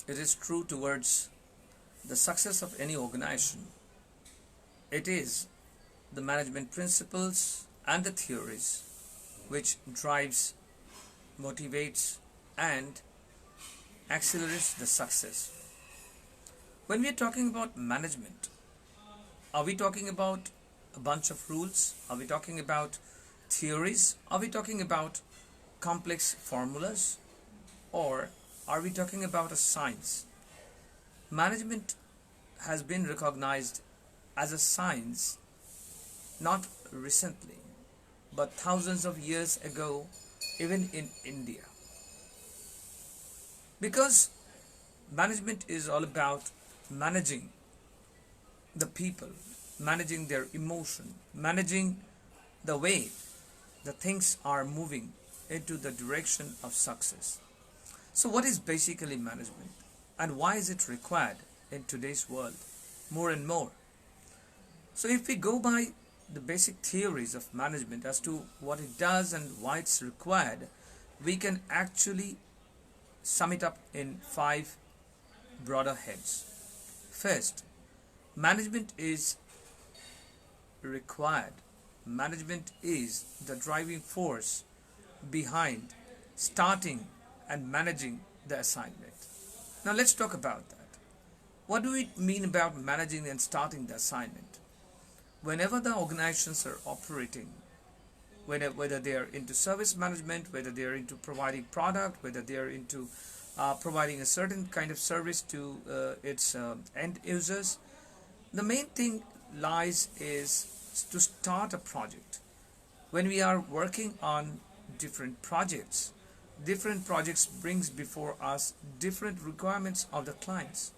it is true towards the success of any organization. It is the management principles and the theories which drives, motivates and accelerates the success. When we are talking about management, are we talking about a bunch of rules? Are we talking about theories? Are we talking about complex formulas? Or are we talking about a science? Management has been recognized as a science not recently, but thousands of years ago, even in India. Because management is all about managing the people, managing their emotion, managing the way the things are moving into the direction of success. So what is basically management and why is it required in today's world more and more? So if we go by the basic theories of management as to what it does and why it's required, we can actually sum it up in 5 broader heads. First, management is required. Management is the driving force behind starting and managing the assignment. Now let's talk about that. What do we mean about managing and starting the assignment? Whenever the organizations are operating, whether they are into service management, whether they are into providing product, whether they are into providing a certain kind of service to its end users, the main thing lies is to start a project. When we are working on different projects brings before us different requirements of the clients.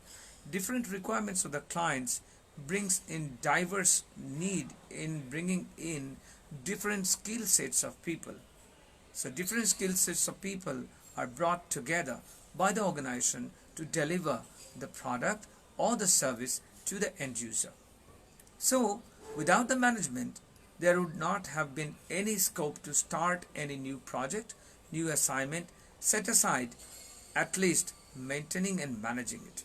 Different requirements of the clients brings in diverse need in bringing in different skill sets of people. So different skill sets of people are brought together by the organization to deliver the product or the service to the end user. So without the management, there would not have been any scope to start any new project, new assignment, set aside at least maintaining and managing it.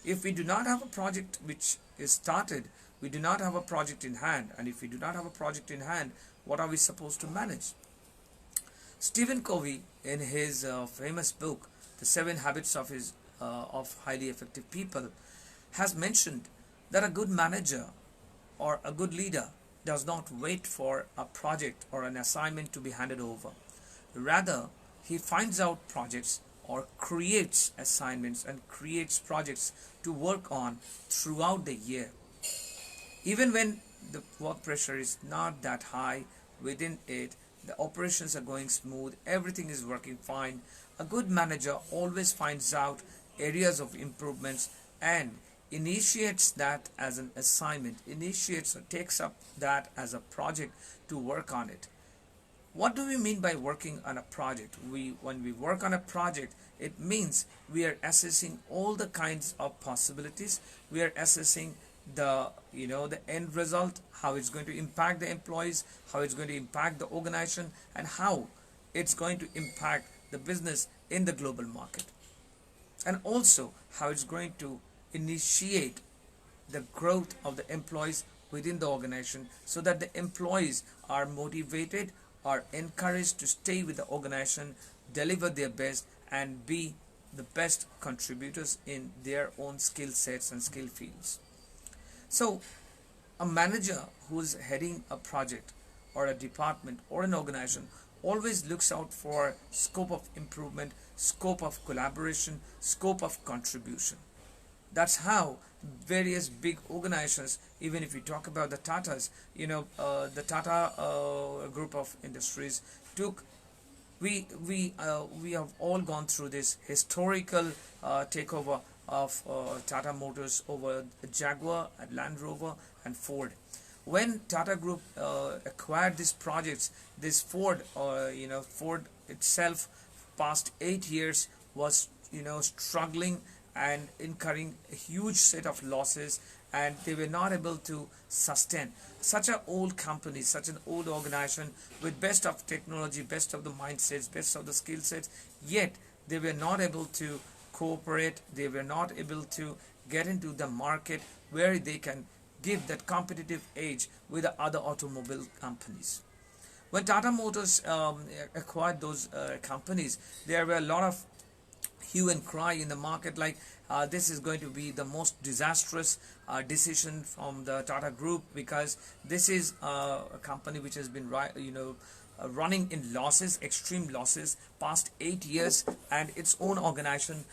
If we do not have a project which is started, we do not have a project in hand, and if we do not have a project in hand, what are we supposed to manage? Stephen Covey, in his famous book, The 7 Habits of Highly Effective People, has mentioned that a good manager or a good leader does not wait for a project or an assignment to be handed over. Rather, he finds out projects or creates assignments and creates projects to work on throughout the year. Even when the work pressure is not that high within it, the operations are going smooth, everything is working fine, a good manager always finds out areas of improvements and initiates that as an assignment, initiates or takes up that as a project to work on it. What do we mean by working on a project? When we work on a project, it means we are assessing all the kinds of possibilities. We are assessing the end result, how it's going to impact the employees, how it's going to impact the organization, and how it's going to impact the business in the global market, and also how it's going to initiate the growth of the employees within the organization so that the employees are motivated, are encouraged to stay with the organization, deliver their best and be the best contributors in their own skill sets and skill fields. So a manager who's heading a project or a department or an organization always looks out for scope of improvement, scope of collaboration, scope of contribution. That's how various big organizations, even if we talk about the Tatas, the Tata group of industries took. We have all gone through this historical takeover of Tata Motors over Jaguar, Land Rover, and Ford. When Tata Group acquired these projects, this Ford itself, past 8 years was struggling and incurring a huge set of losses, and they were not able to sustain such an old company, such an old organization with best of technology, best of the mindsets, best of the skill sets, yet they were not able to cooperate, they were not able to get into the market where they can give that competitive edge with the other automobile companies. When Tata Motors acquired those companies, there were a lot of hue and cry in the market, like this is going to be the most disastrous decision from the Tata Group, because this is a company which has been running in losses, extreme losses, past 8 years, and its own organization,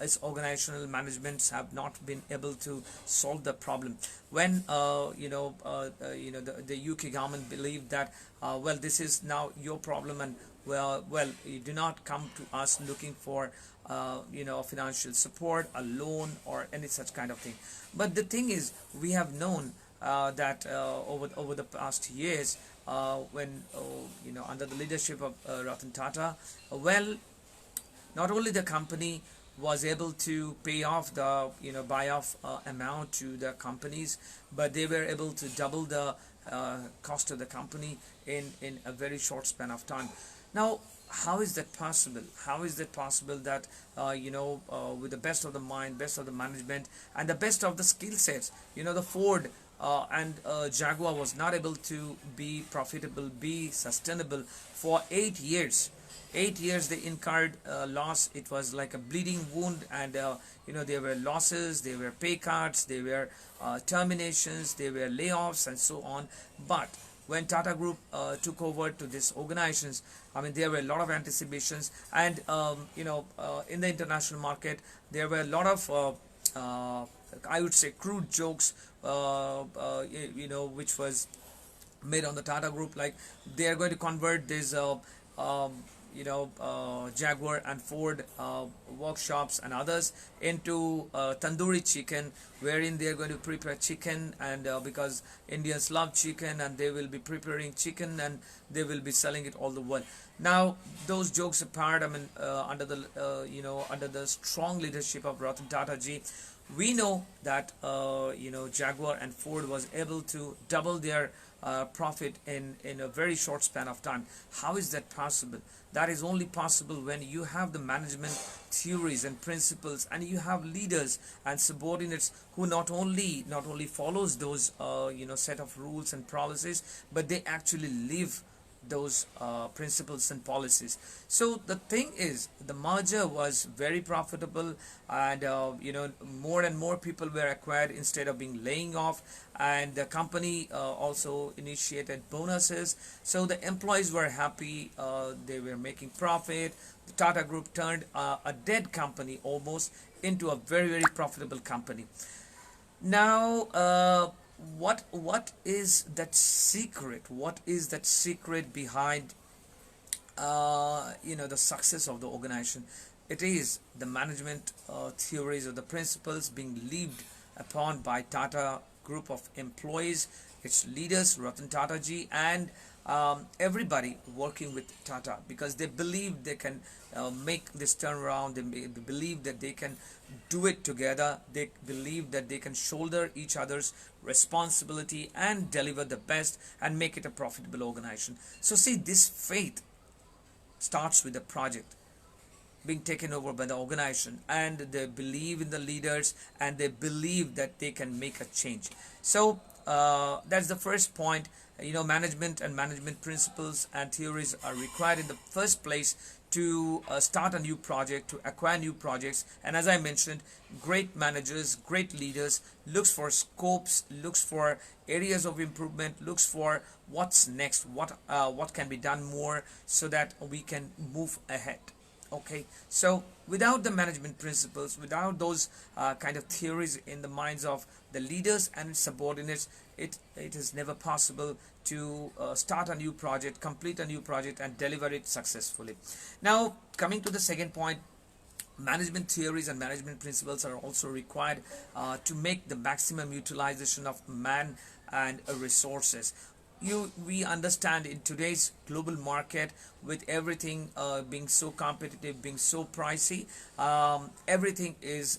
its organizational managements have not been able to solve the problem. When the UK government believed that well, this is now your problem, and well, you do not come to us looking for financial support, a loan, or any such kind of thing. But the thing is, we have known that over the past years, when under the leadership of Ratan Tata, well, not only the company was able to pay off the buy off amount to the companies, but they were able to double the cost of the company in a very short span of time. Now, how is that possible? How is that possible that with the best of the mind, best of the management, and the best of the skill sets, the Ford and Jaguar was not able to be profitable, be sustainable for 8 years. 8 years they incurred loss. It was like a bleeding wound, and there were losses, there were pay cuts, there were terminations, there were layoffs, and so on. But when Tata Group took over to these organizations, I mean, there were a lot of anticipations, and in the international market, there were a lot of I would say crude jokes, which was made on the Tata Group, like they are going to convert this Jaguar and Ford workshops and others into tandoori chicken, wherein they are going to prepare chicken, and because Indians love chicken, and they will be preparing chicken and they will be selling it all the world. Now, those jokes apart, I mean, under the strong leadership of Ratan Tata ji, we know that Jaguar and Ford was able to double their profit in a very short span of time. How is that possible? That is only possible when you have the management theories and principles, and you have leaders and subordinates who not only follows those set of rules and policies, but they actually live those principles and policies. So the thing is, the merger was very profitable, and more and more people were acquired instead of being laying off, and the company also initiated bonuses, so the employees were happy, they were making profit. The Tata Group turned a dead company almost into a very, very profitable company. Now, what is that secret? What is that secret behind the success of the organization? It is the management theories or the principles being lived upon by Tata Group of employees, its leaders, Ratan Tata ji, and everybody working with Tata, because they believe they can make this turnaround. They believe that they can do it together. They believe that they can shoulder each other's responsibility and deliver the best and make it a profitable organization. So see, this faith starts with the project being taken over by the organization, and they believe in the leaders, and they believe that they can make a change. So that's the first point. Management and management principles and theories are required in the first place to start a new project, to acquire new projects. And as I mentioned, great managers, great leaders looks for scopes, looks for areas of improvement, looks for what's next, what can be done more, so that we can move ahead. Okay, so without the management principles, without those kind of theories in the minds of the leaders and subordinates, it is never possible to start a new project, complete a new project, and deliver it successfully. Now, coming to the second point, management theories and management principles are also required to make the maximum utilization of man and resources. We understand in today's global market, with everything being so competitive, being so pricey, everything is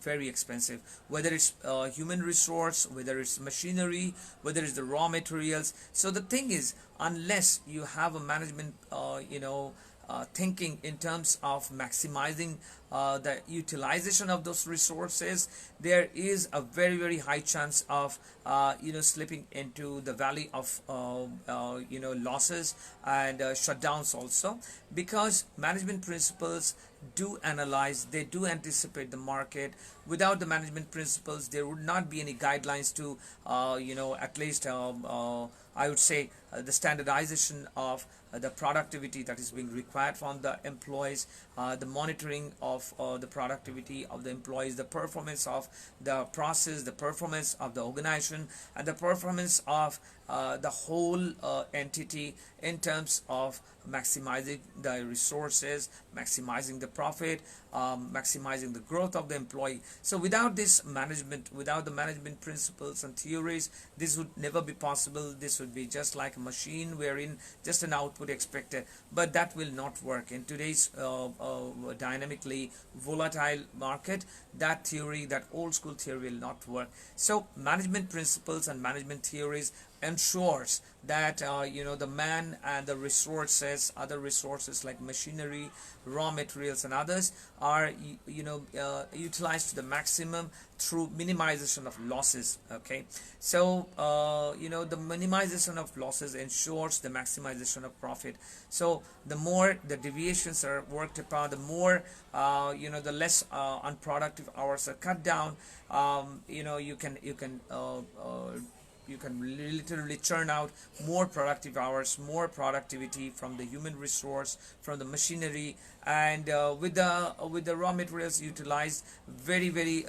very expensive, whether it's human resource, whether it's machinery, whether it's the raw materials. So the thing is, unless you have a management thinking in terms of maximizing the utilization of those resources, there is a very very high chance of slipping into the valley of losses and shutdowns also, because management principles do analyze, they do anticipate the market. Without the management principles, there would not be any guidelines to at least I would say the standardization of the productivity that is being required from the employees, the monitoring of the productivity of the employees, the performance of the process, the performance of the organization, and the performance of the whole entity in terms of maximizing the resources, maximizing the profit, maximizing the growth of the employee. So without this management, without the management principles and theories, this would never be possible. This would be just like a machine wherein just an output expected, but that will not work in today's dynamically volatile market. That theory, that old school theory will not work. So management principles and management theories ensures that the man and the resources, other resources like machinery, raw materials and others are utilized to the maximum through minimization of losses. Okay, so the minimization of losses ensures the maximization of profit. So the more the deviations are worked upon, the more the less unproductive hours are cut down. You can literally churn out more productive hours, more productivity from the human resource, from the machinery, and with the raw materials utilized very very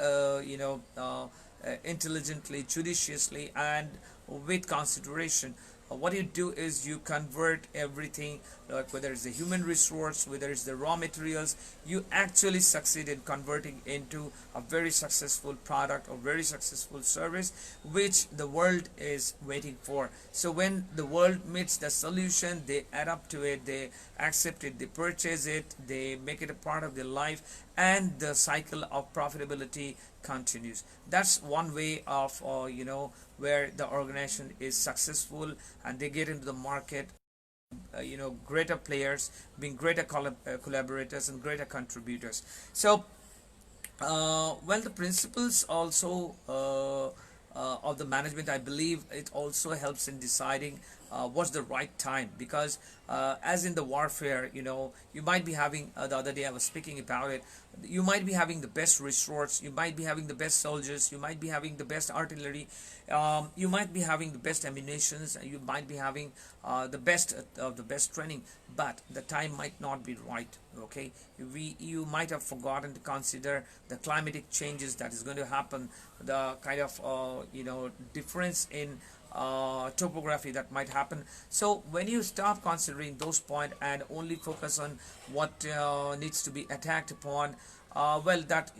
intelligently, judiciously, and with consideration. What you do is you convert everything, like whether it's the human resource, whether it's the raw materials, you actually succeed in converting into a very successful product or very successful service which the world is waiting for. So when the world meets the solution, they adapt to it, they accept it, they purchase it, they make it a part of their life, and the cycle of profitability continues. That's one way of where the organization is successful and they get into the market, greater players, being greater collaborators and greater contributors. So well, the principles also of the management, I believe it also helps in deciding what's the right time, because as in the warfare, you might be having the other day I was speaking about it, you might be having the best resource, you might be having the best soldiers, you might be having the best artillery, you might be having the best ammunitions, you might be having the best of the best training, but the time might not be right. Okay, you might have forgotten to consider the climatic changes that is going to happen, the kind of difference in topography that might happen. So when you stop considering those points and only focus on what needs to be attacked upon, well, that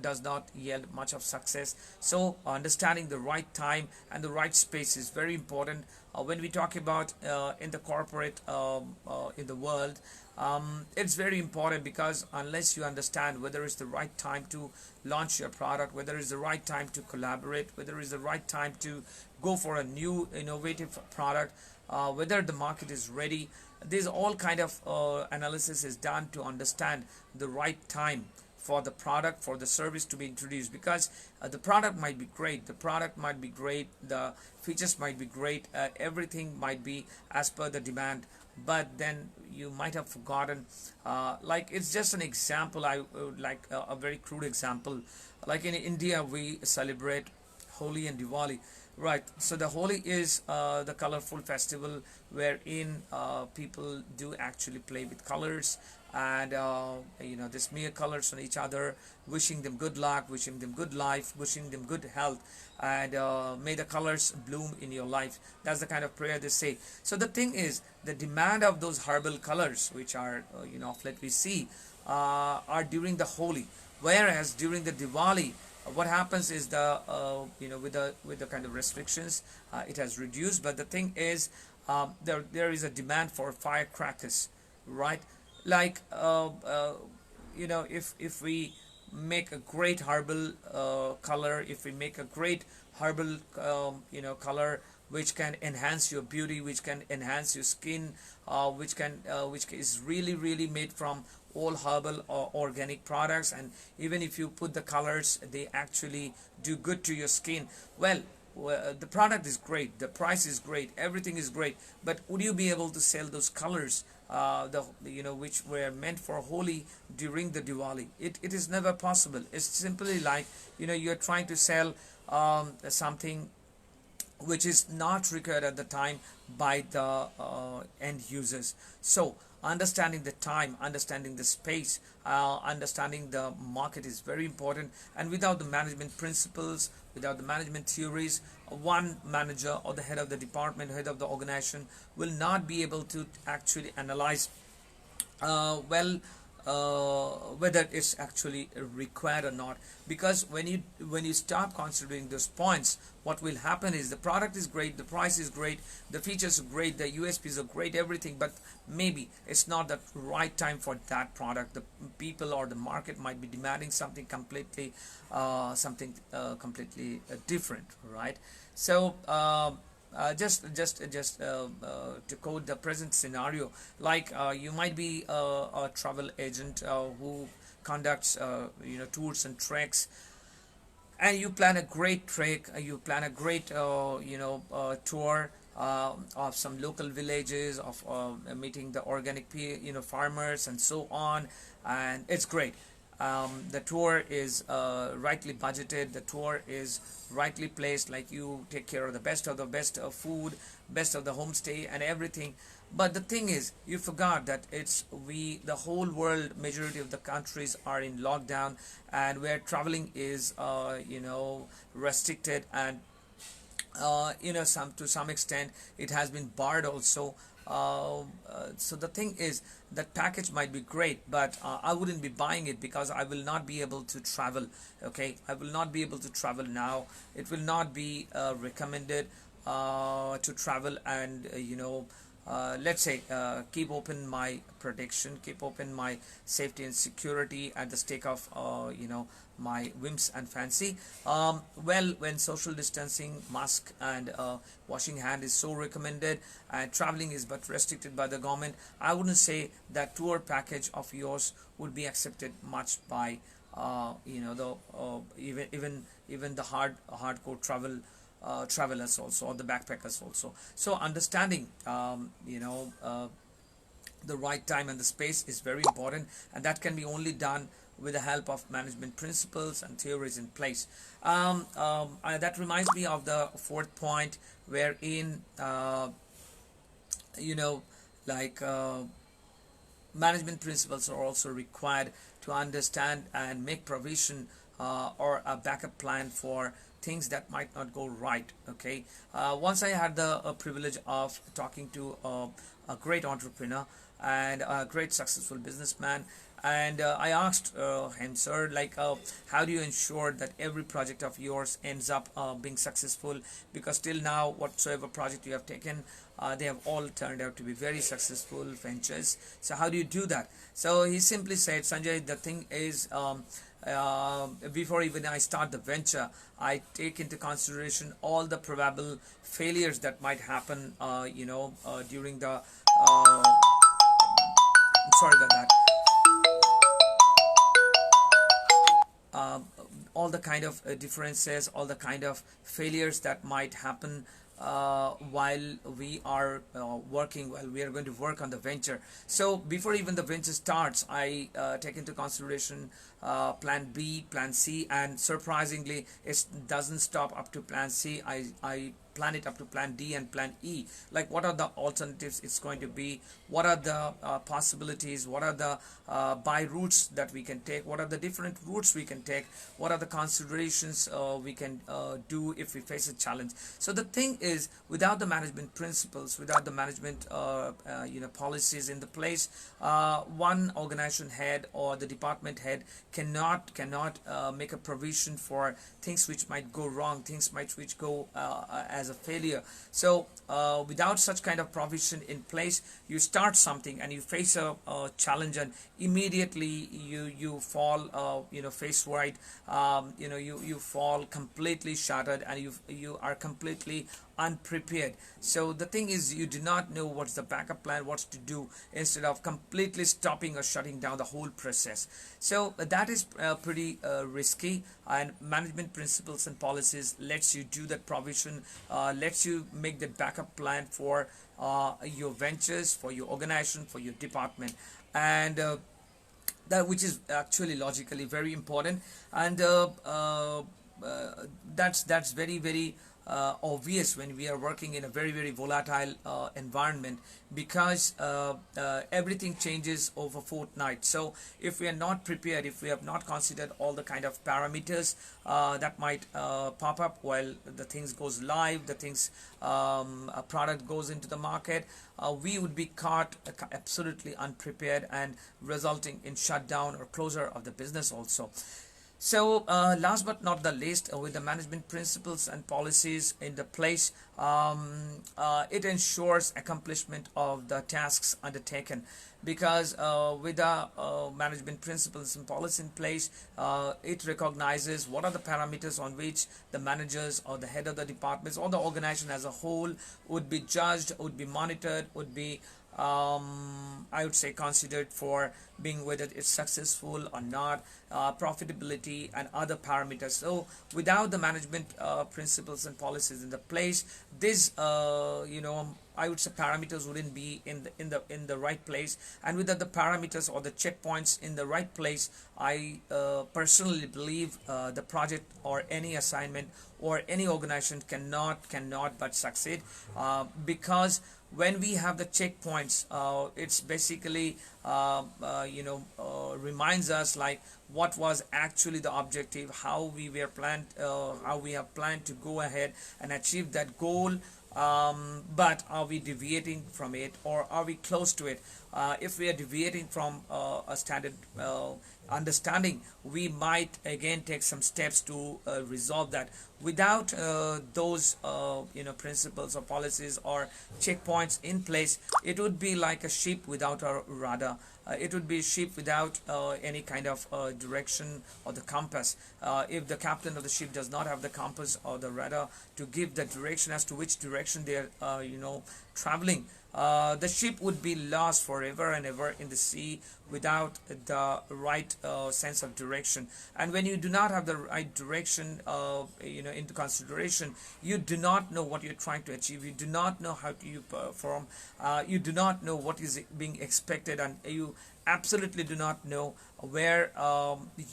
does not yield much of success. So understanding the right time and the right space is very important when we talk about in the corporate in the world. It's very important, because unless you understand whether it's the right time to launch your product, whether it's the right time to collaborate, whether it's the right time to go for a new innovative product, whether the market is ready, there's all kind of analysis is done to understand the right time for the product, for the service to be introduced, because the product might be great, the features might be great, everything might be as per the demand, but then you might have forgotten, like it's just an example, I would like a very crude example, like in India we celebrate Holi and Diwali, right? So the Holi is the colorful festival wherein people do actually play with colors, and they smear colors on each other, wishing them good luck, wishing them good life, wishing them good health, and may the colors bloom in your life. That's the kind of prayer they say. So the thing is, the demand of those herbal colors, which are of late we see, are during the Holi, whereas during the Diwali, what happens is the with the kind of restrictions, it has reduced. But the thing is, there is a demand for firecrackers, right? Like if we make a great herbal color, if we make a great herbal color which can enhance your beauty, which can enhance your skin, which is really made from all herbal or organic products, and even if you put the colors, they actually do good to your skin. Well, the product is great, the price is great, everything is great, but would you be able to sell those colors, which were meant for Holi during the Diwali? It is never possible. It's simply like, you're trying to sell something which is not required at the time by the end users. So understanding the time, understanding the space, understanding the market is very important. And without the management principles, without the management theories, one manager or the head of the department, head of the organization will not be able to actually analyze well whether it's actually required or not. Because when you start considering those points, what will happen is the product is great, the price is great, the features are great, the USPs are great, everything, but maybe it's not the right time for that product. The people or the market might be demanding something completely different, right? So to quote the present scenario, like you might be a travel agent who conducts tours and treks, and you plan a great trek, you plan a great tour of some local villages, of meeting the organic farmers and so on, and it's great. The tour is rightly budgeted, the tour is rightly placed, like you take care of the best of food, best of the homestay and everything. But the thing is, you forgot that the whole world, majority of the countries are in lockdown, and where traveling is restricted, and to some extent it has been barred also. So the thing is, that package might be great, but I wouldn't be buying it because I will not be able to travel. Okay, I will not be able to travel now. It will not be recommended to travel, and let's say keep open my protection, keep open my safety and security at the stake of my whims and fancy. Well, when social distancing, mask and washing hand is so recommended, and traveling is but restricted by the government, I wouldn't say that tour package of yours would be accepted much by the even the hardcore travelers also, or the backpackers also. So understanding the right time and the space is very important, and that can be only done with the help of management principles and theories in place. That reminds me of the fourth point, wherein you know like management principles are also required to understand and make provision or a backup plan for things that might not go right. Okay, once I had the privilege of talking to a great entrepreneur and a great successful businessman, and I asked him, sir, like how do you ensure that every project of yours ends up being successful? Because till now, whatsoever project you have taken, they have all turned out to be very successful ventures. So how do you do that? So he simply said, Sanjay, the thing is, before even I start the venture, I take into consideration all the probable failures that might happen during the I'm sorry about that. All the kind of differences, all the kind of failures that might happen while we are working, while we are going to work on the venture. So before even the venture starts, I take into consideration plan B, plan C, and surprisingly it doesn't stop up to plan C. I plan it up to plan D and plan E. Like, what are the alternatives it's going to be? What are the possibilities? What are the by routes that we can take? What are the different routes we can take? What are the considerations we can do if we face a challenge? So the thing is, without the management principles, without the management policies in the place, one organization head or the department head cannot make a provision for things which might go wrong, things which go as a failure. So without such kind of provision in place, you start something and you face a challenge, and immediately you fall face right. You fall completely shattered, and you are completely unprepared. So the thing is, you do not know what's the backup plan, what's to do, instead of completely stopping or shutting down the whole process. So that is pretty risky, and management principles and policies lets you do that provision, lets you make the backup plan for your ventures, for your organization, for your department, and that which is actually logically very important. And that's very obvious when we are working in a very volatile environment, because everything changes over fortnight. So if we are not prepared, if we have not considered all the kind of parameters that might pop up while the things goes live, the things a product goes into the market, we would be caught absolutely unprepared, and resulting in shutdown or closure of the business also. So last but not the least, with the management principles and policies in the place, it ensures accomplishment of the tasks undertaken, because with the management principles and policy in place, it recognizes what are the parameters on which the managers or the head of the departments or the organization as a whole would be judged, would be monitored, would be I would say considered for being whether it's successful or not, profitability and other parameters. So without the management principles and policies in the place, this I would say parameters wouldn't be in the right place, and without the parameters or the checkpoints in the right place, I personally believe the project or any assignment or any organization cannot but succeed, because when we have the checkpoints, it's basically reminds us like what was actually the objective, how we were planned, how we have planned to go ahead and achieve that goal. But are we deviating from it, or are we close to it? If we are deviating from a standard understanding, we might again take some steps to resolve that. Without those principles or policies or checkpoints in place, it would be like a ship without a rudder. It would be a ship without any kind of direction or the compass. If the captain of the ship does not have the compass or the rudder to give the direction as to which direction they are traveling, the ship would be lost forever and ever in the sea without the right sense of direction. And when you do not have the right direction into consideration, you do not know what you're trying to achieve, you do not know how to perform, you do not know what is being expected, and you absolutely do not know where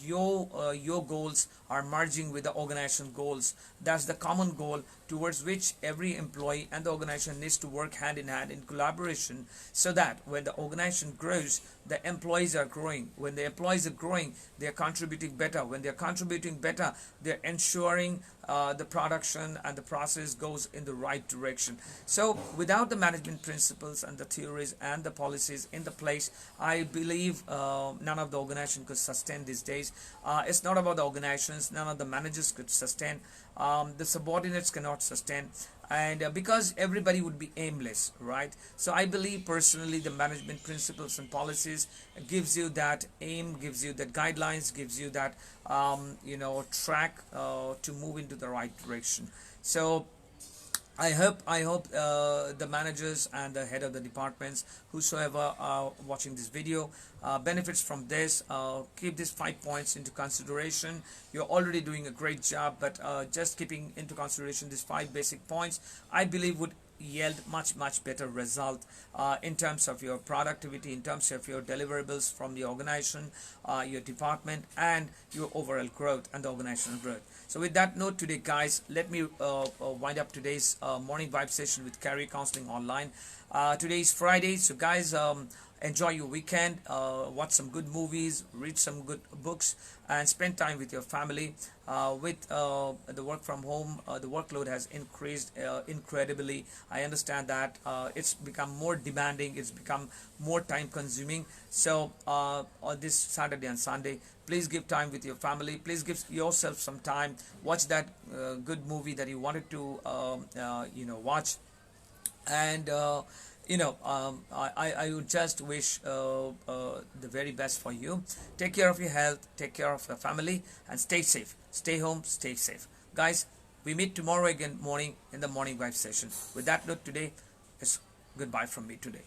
your goals are merging with the organization goals. That's the common goal towards which every employee and the organization needs to work hand in hand in collaboration, so that when the organization grows, the employees are growing. When the employees are growing, they are contributing better. When they are contributing better, they're ensuring the production and the process goes in the right direction. So without the management principles and the theories and the policies in the place, I believe none of the organization could sustain these days. It's not about the organizations, none of the managers could sustain, the subordinates cannot sustain, and because everybody would be aimless, right? So I believe personally the management principles and policies gives you that aim, gives you that guidelines, gives you that track to move into the right direction. So I hope the managers and the head of the departments, whosoever are watching this video, benefits from this. Keep these 5 points into consideration. You're already doing a great job, but just keeping into consideration these 5 basic points, I believe would yield much better result in terms of your productivity, in terms of your deliverables from the organization, your department, and your overall growth and the organizational growth. So with that note today, guys, let me wind up today's morning vibe session with Career Counseling Online. Today is Friday, so guys, enjoy your weekend, watch some good movies, read some good books, and spend time with your family. With the work from home, the workload has increased incredibly. I understand that it's become more demanding, it's become more time consuming. So on this Saturday and Sunday, please give time with your family, please give yourself some time, watch that good movie that you wanted to watch. And I would just wish the very best for you. Take care of your health, take care of your family, and stay safe. Stay home, stay safe. Guys, We meet tomorrow again morning in the morning vibe session. With that note today, it's goodbye from me today.